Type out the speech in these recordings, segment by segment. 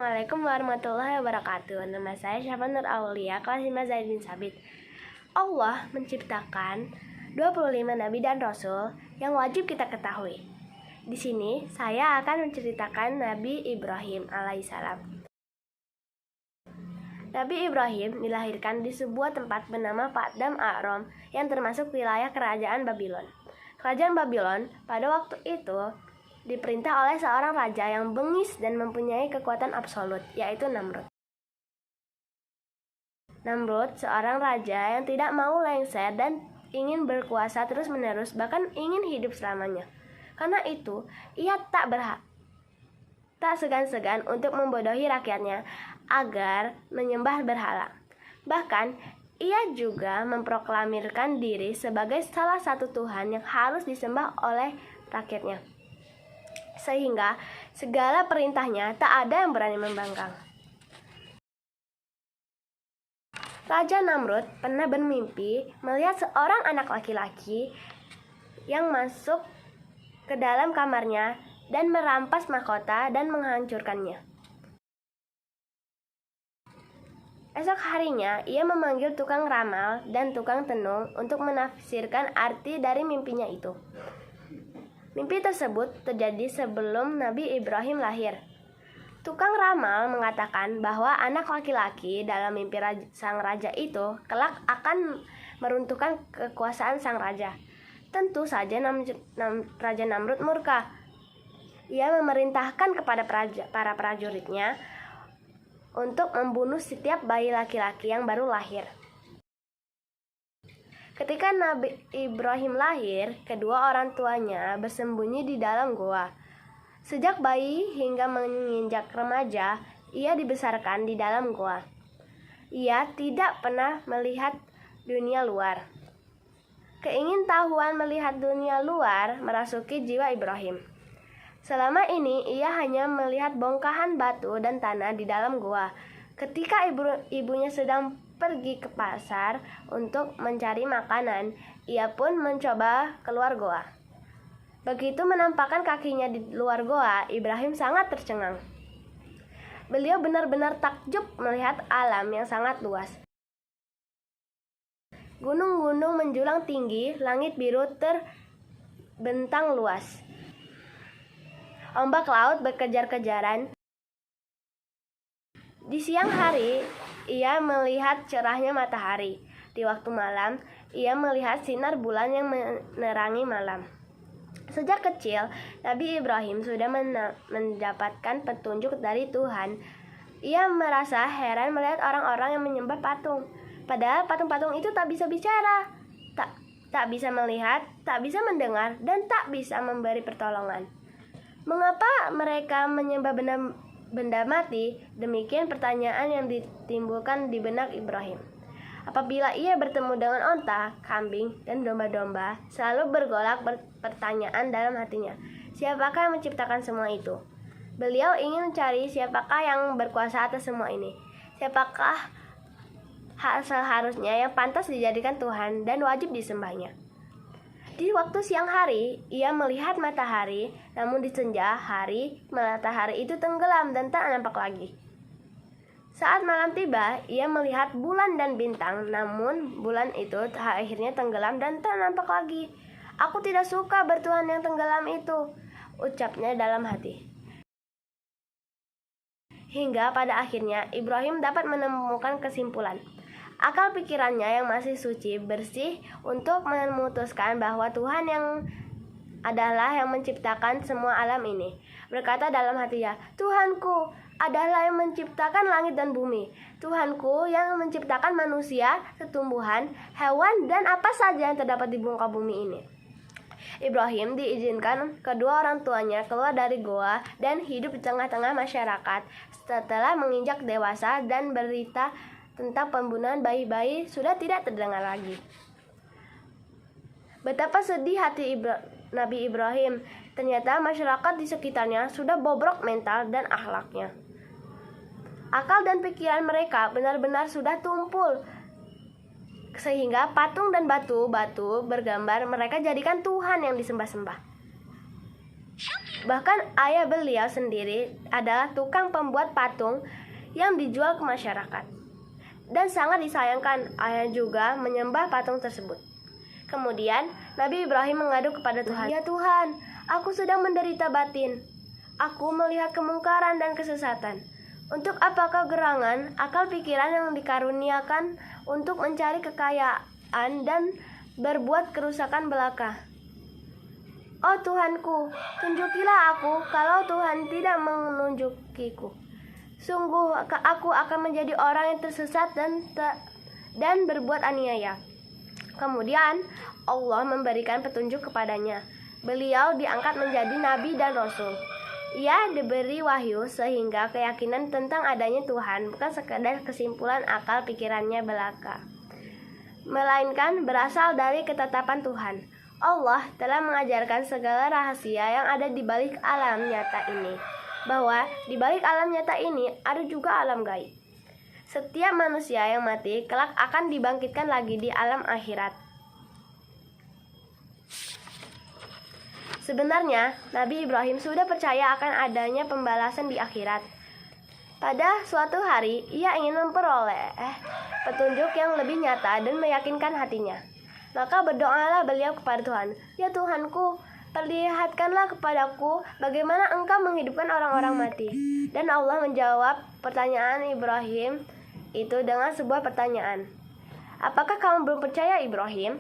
Assalamualaikum warahmatullahi wabarakatuh. Nama saya Syafa Nur Aulia, kelas 5 Zaid bin Sabit. Allah menciptakan 25 nabi dan rasul yang wajib kita ketahui. Di sini saya akan menceritakan Nabi Ibrahim alaihissalam. Nabi Ibrahim dilahirkan di sebuah tempat bernama Paddan Aram yang termasuk wilayah kerajaan Babylon. Kerajaan Babylon pada waktu itu diperintah oleh seorang raja yang bengis dan mempunyai kekuatan absolut, yaitu Namrud. Namrud seorang raja yang tidak mau lengser dan ingin berkuasa terus-menerus, bahkan ingin hidup selamanya. Karena itu, ia tak segan-segan untuk membodohi rakyatnya agar menyembah berhala. Bahkan, ia juga memproklamirkan diri sebagai salah satu Tuhan yang harus disembah oleh rakyatnya, sehingga segala perintahnya tak ada yang berani membangkang. Raja Namrud pernah bermimpi melihat seorang anak laki-laki yang masuk ke dalam kamarnya dan merampas mahkota dan menghancurkannya. Esok harinya, ia memanggil tukang ramal dan tukang tenung untuk menafsirkan arti dari mimpinya itu. Mimpi tersebut terjadi sebelum Nabi Ibrahim lahir. Tukang ramal mengatakan bahwa anak laki-laki dalam mimpi sang raja itu kelak akan meruntuhkan kekuasaan sang raja. Tentu saja Raja Namrud murka. Ia memerintahkan kepada para prajuritnya untuk membunuh setiap bayi laki-laki yang baru lahir. Ketika Nabi Ibrahim lahir, kedua orang tuanya bersembunyi di dalam goa. Sejak bayi hingga menginjak remaja, ia dibesarkan di dalam goa. Ia tidak pernah melihat dunia luar. Keingintahuan melihat dunia luar merasuki jiwa Ibrahim. Selama ini ia hanya melihat bongkahan batu dan tanah di dalam goa. Ketika ibunya sedang pergi ke pasar untuk mencari makanan, ia pun mencoba keluar goa. Begitu menampakkan kakinya di luar goa, Ibrahim sangat tercengang. Beliau benar-benar takjub melihat alam yang sangat luas. Gunung-gunung menjulang tinggi, langit biru terbentang luas. Ombak laut berkejar-kejaran. Di siang hari, ia melihat cerahnya matahari. Di waktu malam, ia melihat sinar bulan yang menerangi malam. Sejak kecil, Nabi Ibrahim sudah mendapatkan petunjuk dari Tuhan. Ia merasa heran melihat orang-orang yang menyembah patung. Padahal patung-patung itu tak bisa bicara, tak bisa melihat, tak bisa mendengar, dan tak bisa memberi pertolongan. Mengapa mereka menyembah benda mati? Demikian pertanyaan yang ditimbulkan di benak Ibrahim. Apabila ia bertemu dengan onta, kambing, dan domba-domba, selalu bergolak pertanyaan dalam hatinya. Siapakah yang menciptakan semua itu? Beliau ingin mencari siapakah yang berkuasa atas semua ini. Siapakah seharusnya yang pantas dijadikan Tuhan dan wajib disembahnya. Di waktu siang hari, ia melihat matahari, namun di senja hari, matahari itu tenggelam dan tak nampak lagi. Saat malam tiba, ia melihat bulan dan bintang, namun bulan itu akhirnya tenggelam dan tak nampak lagi. Aku tidak suka bertuhan yang tenggelam itu, ucapnya dalam hati. Hingga pada akhirnya, Ibrahim dapat menemukan kesimpulan. Akal pikirannya yang masih suci, bersih untuk memutuskan bahwa Tuhan yang adalah yang menciptakan semua alam ini. Berkata dalam hatinya, Tuhanku adalah yang menciptakan langit dan bumi. Tuhanku yang menciptakan manusia, tumbuhan, hewan, dan apa saja yang terdapat di muka bumi ini. Ibrahim diizinkan kedua orang tuanya keluar dari goa dan hidup di tengah-tengah masyarakat. Setelah menginjak dewasa dan berita tentang pembunuhan bayi-bayi sudah tidak terdengar lagi. Betapa sedih hati Nabi Ibrahim. Ternyata masyarakat di sekitarnya sudah bobrok mental dan akhlaknya. Akal dan pikiran mereka benar-benar sudah tumpul, sehingga patung dan batu-batu bergambar mereka jadikan Tuhan yang disembah-sembah. Bahkan ayah beliau sendiri adalah tukang pembuat patung yang dijual ke masyarakat. Dan sangat disayangkan ayah juga menyembah patung tersebut. Kemudian Nabi Ibrahim mengadu kepada Tuhan, "Ya Tuhan, aku sedang menderita batin. Aku melihat kemungkaran dan kesesatan. Untuk apakah gerangan akal pikiran yang dikaruniakan untuk mencari kekayaan dan berbuat kerusakan belaka? Oh Tuhanku, tunjukilah aku kalau Tuhan tidak menunjukiku. Sungguh aku akan menjadi orang yang tersesat dan berbuat aniaya." Kemudian Allah memberikan petunjuk kepadanya. Beliau diangkat menjadi nabi dan rasul. Ia diberi wahyu sehingga keyakinan tentang adanya Tuhan bukan sekadar kesimpulan akal pikirannya belaka, melainkan berasal dari ketetapan Tuhan. Allah telah mengajarkan segala rahasia yang ada di balik alam nyata ini, bahwa di balik alam nyata ini ada juga alam gaib. Setiap manusia yang mati kelak akan dibangkitkan lagi di alam akhirat. Sebenarnya, Nabi Ibrahim sudah percaya akan adanya pembalasan di akhirat. Pada suatu hari, ia ingin memperoleh petunjuk yang lebih nyata dan meyakinkan hatinya. Maka berdoalah beliau kepada Tuhan, "Ya Tuhanku, perlihatkanlah kepadaku bagaimana Engkau menghidupkan orang-orang mati." Dan Allah menjawab pertanyaan Ibrahim itu dengan sebuah pertanyaan. "Apakah kamu belum percaya, Ibrahim?"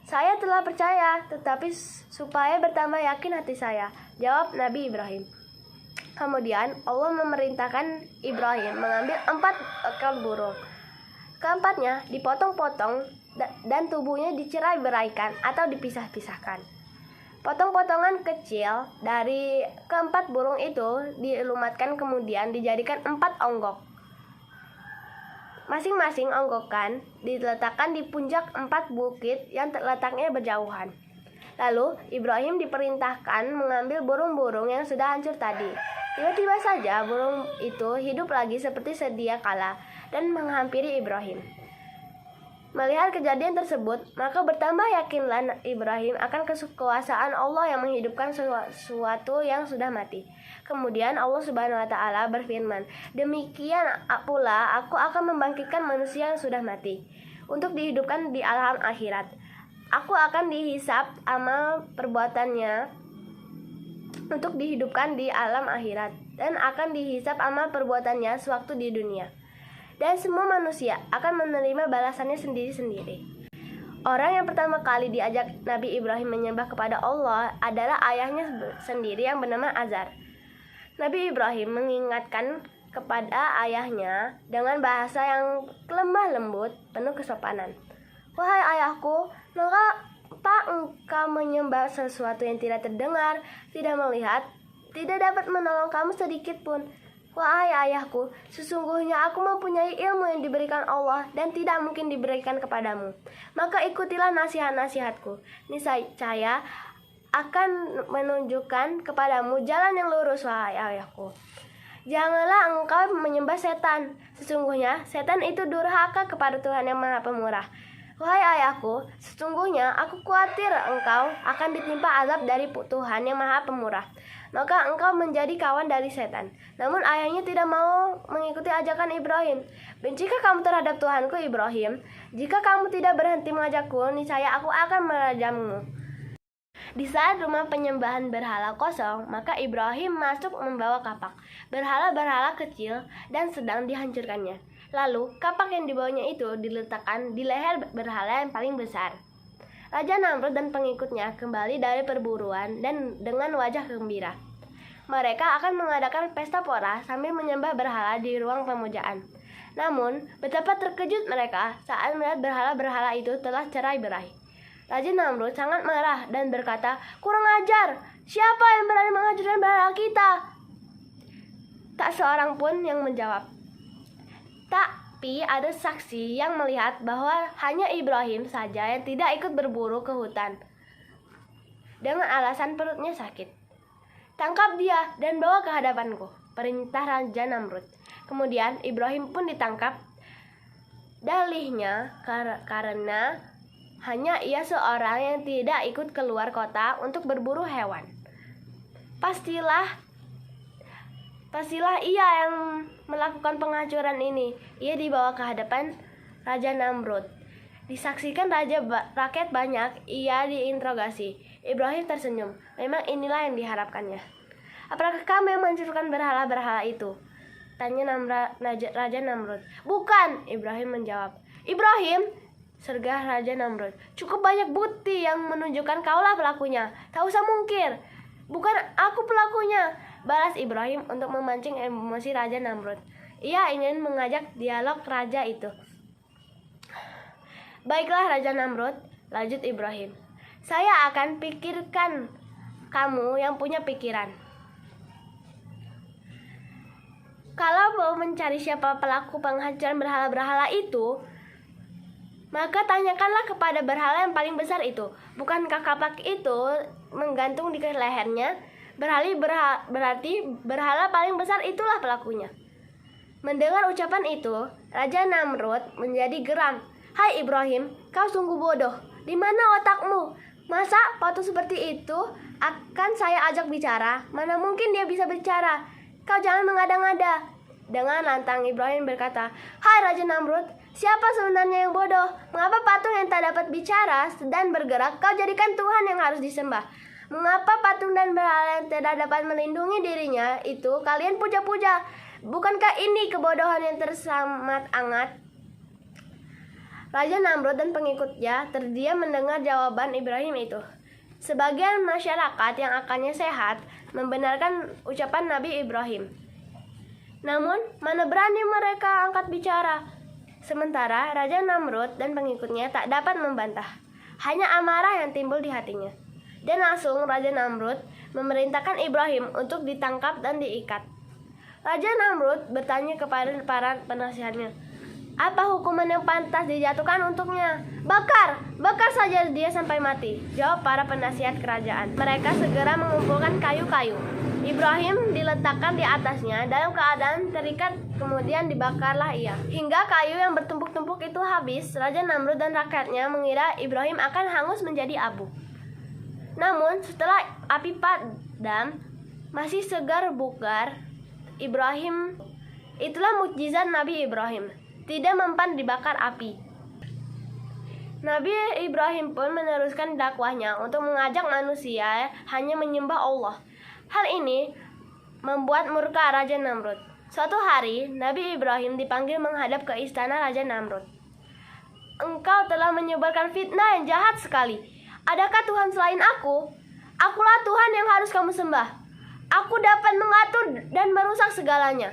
"Saya telah percaya, tetapi supaya bertambah yakin hati saya," jawab Nabi Ibrahim. Kemudian Allah memerintahkan Ibrahim mengambil 4 ekor burung. Keempatnya dipotong-potong dan tubuhnya dicerai-beraikan atau dipisah-pisahkan. Potong-potongan kecil dari keempat burung itu dilumatkan kemudian dijadikan 4 onggok. Masing-masing onggokan diletakkan di puncak 4 bukit yang letaknya berjauhan. Lalu Ibrahim diperintahkan mengambil burung-burung yang sudah hancur tadi. Tiba-tiba saja burung itu hidup lagi seperti sedia kala dan menghampiri Ibrahim. Melihat kejadian tersebut, maka bertambah yakinlah Ibrahim akan kekuasaan Allah yang menghidupkan sesuatu yang sudah mati. Kemudian Allah Subhanahu wa taala berfirman, "Demikian pula aku akan membangkitkan manusia yang sudah mati untuk dihidupkan di alam akhirat. Aku akan dihisap amal perbuatannya untuk dihidupkan di alam akhirat dan akan dihisap amal perbuatannya sewaktu di dunia. Dan semua manusia akan menerima balasannya sendiri-sendiri." Orang yang pertama kali diajak Nabi Ibrahim menyembah kepada Allah adalah ayahnya sendiri yang bernama Azar. Nabi Ibrahim mengingatkan kepada ayahnya dengan bahasa yang lemah lembut, penuh kesopanan. "Wahai ayahku, mengapa engkau menyembah sesuatu yang tidak terdengar, tidak melihat, tidak dapat menolong kamu sedikit pun? Wahai ayahku, sesungguhnya aku mempunyai ilmu yang diberikan Allah dan tidak mungkin diberikan kepadamu. Maka ikutilah nasihat-nasihatku. Niscaya akan menunjukkan kepadamu jalan yang lurus, wahai ayahku. Janganlah engkau menyembah setan. Sesungguhnya setan itu durhaka kepada Tuhan yang Maha Pemurah. Wahai ayahku, sesungguhnya aku khawatir engkau akan ditimpa azab dari Tuhan yang Maha Pemurah. Maka engkau menjadi kawan dari setan." Namun ayahnya tidak mau mengikuti ajakan Ibrahim. "Bencikah kamu terhadap Tuhanku Ibrahim? Jika kamu tidak berhenti mengajakku, niscaya aku akan merajammu." Di saat rumah penyembahan berhala kosong, maka Ibrahim masuk membawa kapak berhala-berhala kecil dan sedang dihancurkannya. Lalu kapak yang dibawanya itu diletakkan di leher berhala yang paling besar. Raja Namrud dan pengikutnya kembali dari perburuan dan dengan wajah gembira. Mereka akan mengadakan pesta pora sambil menyembah berhala di ruang pemujaan. Namun, betapa terkejut mereka saat melihat berhala-berhala itu telah cerai-berai. Raja Namrud sangat marah dan berkata, "Kurang ajar! Siapa yang berani menghancurkan berhala kita?" Tak seorang pun yang menjawab. Tapi ada saksi yang melihat bahwa hanya Ibrahim saja yang tidak ikut berburu ke hutan dengan alasan perutnya sakit. "Tangkap dia dan bawa ke hadapanku," perintah Raja Namrud. Kemudian Ibrahim pun ditangkap. Dalihnya karena Hanya ia seorang yang tidak ikut keluar kota untuk berburu hewan. Pastilah ia yang melakukan penghancuran ini. Ia dibawa ke hadapan Raja Namrud. Disaksikan rakyat banyak, ia diinterogasi. Ibrahim tersenyum. Memang inilah yang diharapkannya. Apakah kamu yang menghancurkan berhala-berhala itu? Tanya Raja Namrud. Bukan, Ibrahim menjawab. Ibrahim, sergah Raja Namrud, cukup banyak bukti yang menunjukkan kaulah pelakunya. Tak usah mungkir. Bukan aku pelakunya, balas Ibrahim untuk memancing emosi Raja Namrud. Ia ingin mengajak dialog raja itu. Baiklah Raja Namrud, lanjut Ibrahim. Saya akan pikirkan kamu yang punya pikiran. Kalau mau mencari siapa pelaku penghancuran berhala-berhala itu, maka tanyakanlah kepada berhala yang paling besar itu. Bukankah kapak itu menggantung di lehernya? Berarti berhala paling besar itulah pelakunya. Mendengar ucapan itu, Raja Namrud menjadi geram. Hai Ibrahim, kau sungguh bodoh. Di mana otakmu? Masa patung seperti itu akan saya ajak bicara? Mana mungkin dia bisa bicara? Kau jangan mengada-ngada. Dengan lantang Ibrahim berkata, hai Raja Namrud, siapa sebenarnya yang bodoh? Mengapa patung yang tak dapat bicara dan bergerak kau jadikan Tuhan yang harus disembah? Mengapa patung dan berhala yang tidak dapat melindungi dirinya itu kalian puja-puja? Bukankah ini kebodohan yang teramat angat? Raja Namrud dan pengikutnya terdiam mendengar jawaban Ibrahim itu. Sebagian masyarakat yang akalnya sehat membenarkan ucapan Nabi Ibrahim. Namun, mana berani mereka angkat bicara. Sementara Raja Namrud dan pengikutnya tak dapat membantah. Hanya amarah yang timbul di hatinya. Dan langsung Raja Namrud memerintahkan Ibrahim untuk ditangkap dan diikat. Raja Namrud bertanya kepada para penasihatnya, apa hukuman yang pantas dijatuhkan untuknya? Bakar saja dia sampai mati, jawab para penasihat kerajaan. Mereka segera mengumpulkan kayu-kayu. Ibrahim diletakkan di atasnya dalam keadaan terikat, kemudian dibakarlah ia. Hingga kayu yang bertumpuk-tumpuk itu habis, Raja Namrud dan rakyatnya mengira Ibrahim akan hangus menjadi abu. Namun setelah api padam, masih segar bugar, Ibrahim, itulah mukjizat Nabi Ibrahim, tidak mempan dibakar api. Nabi Ibrahim pun meneruskan dakwahnya untuk mengajak manusia hanya menyembah Allah. Hal ini membuat murka Raja Namrud. Suatu hari, Nabi Ibrahim dipanggil menghadap ke istana Raja Namrud. Engkau telah menyebarkan fitnah yang jahat sekali. Adakah Tuhan selain aku? Akulah Tuhan yang harus kamu sembah. Aku dapat mengatur dan merusak segalanya.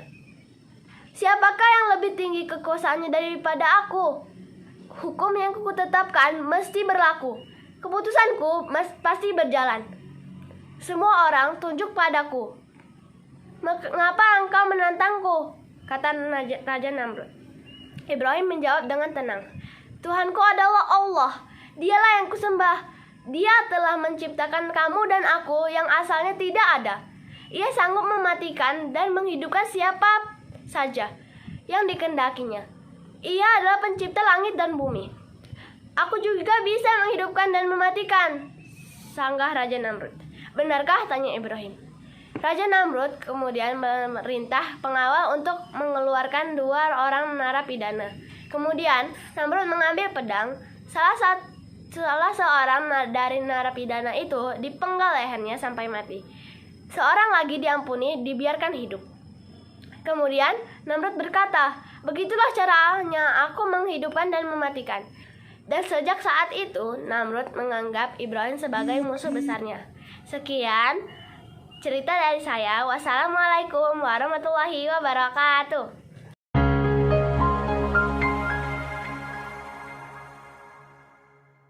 Siapakah yang lebih tinggi kekuasaannya daripada aku? Hukum yang kutetapkan mesti berlaku. Keputusanku pasti berjalan. Semua orang tunduk padaku. Mengapa engkau menantangku? Kata Raja Namrud. Ibrahim menjawab dengan tenang. Tuhanku adalah Allah. Dialah yang kusembah. Dia telah menciptakan kamu dan aku yang asalnya tidak ada. Ia sanggup mematikan dan menghidupkan siapa saja yang dikehendakinya. Ia adalah pencipta langit dan bumi. Aku juga bisa menghidupkan dan mematikan, sanggah Raja Namrud. Benarkah? Tanya Ibrahim. Raja Namrud kemudian memerintah pengawal untuk mengeluarkan 2 orang narapidana. Kemudian Namrud mengambil pedang. Salah seorang dari narapidana itu dipenggal lehernya sampai mati. Seorang lagi diampuni, dibiarkan hidup. Kemudian Namrud berkata, begitulah caranya aku menghidupkan dan mematikan. Dan sejak saat itu Namrud menganggap Ibrahim sebagai musuh besarnya. Sekian cerita dari saya. Wassalamualaikum warahmatullahi wabarakatuh.